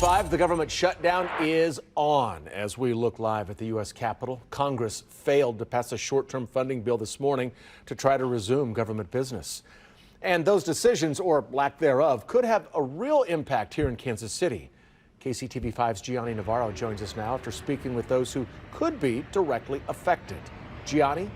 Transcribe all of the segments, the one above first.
5, the government shutdown is on. As we look live at the U.S. Capitol, Congress failed to pass a short-term funding bill this morning to try to resume government business. And those decisions, or lack thereof, could have a real impact here in Kansas City. KCTV5's Gianni Navarro joins us now after speaking with those who could be directly affected. Gianni?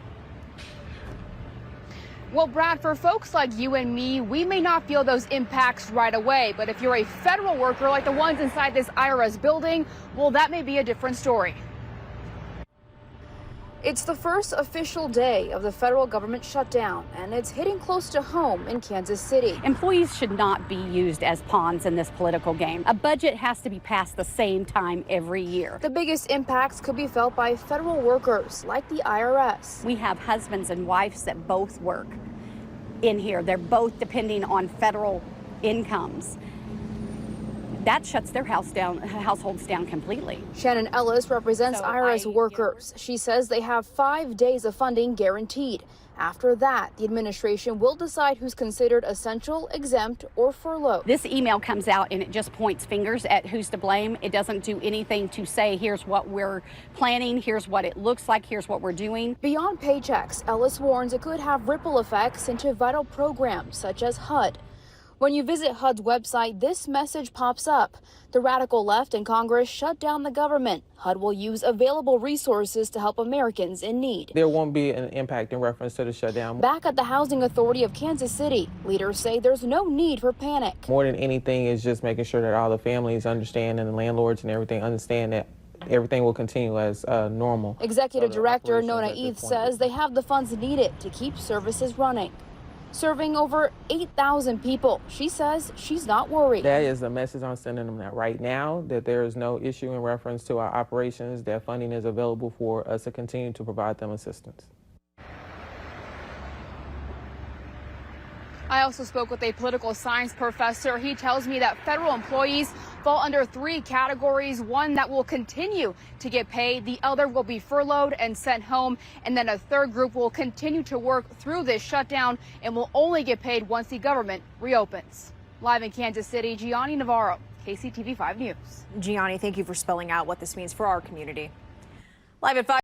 Well, Brad, for folks like you and me, we may not feel those impacts right away. But if you're a federal worker like the ones inside this IRS building, well, that may be a different story. It's the first official day of the federal government shutdown, and it's hitting close to home in Kansas City. Employees should not be used as pawns in this political game. A budget has to be passed the same time every year. The biggest impacts could be felt by federal workers like the IRS. We have husbands and wives that both work in here. They're both depending on federal incomes. That shuts their households down completely. Shannon Ellis represents IRS workers. She says they have 5 days of funding guaranteed. After that, the administration will decide who's considered essential, exempt, or furloughed. This email comes out and it just points fingers at who's to blame. It doesn't do anything to say, here's what we're planning, here's what it looks like, here's what we're doing. Beyond paychecks, Ellis warns it could have ripple effects into vital programs such as HUD. When you visit HUD's website, this message pops up. The radical left in Congress shut down the government. HUD will use available resources to help Americans in need. There won't be an impact in reference to the shutdown. Back at the Housing Authority of Kansas City, leaders say there's no need for panic. More than anything is just making sure that all the families understand and the landlords and everything understand that everything will continue as normal. Executive Director Nona Eath says they have the funds needed to keep services running. Serving over 8,000 people. She says she's not worried. That is the message I'm sending them right now, that there is no issue in reference to our operations, that funding is available for us to continue to provide them assistance. I also spoke with a political science professor. He tells me that federal employees fall under 3 categories. One that will continue to get paid, the other will be furloughed and sent home, and then a third group will continue to work through this shutdown and will only get paid once the government reopens. Live in Kansas City, Gianni Navarro, KCTV 5 News. Gianni, thank you for spelling out what this means for our community. Live at 5.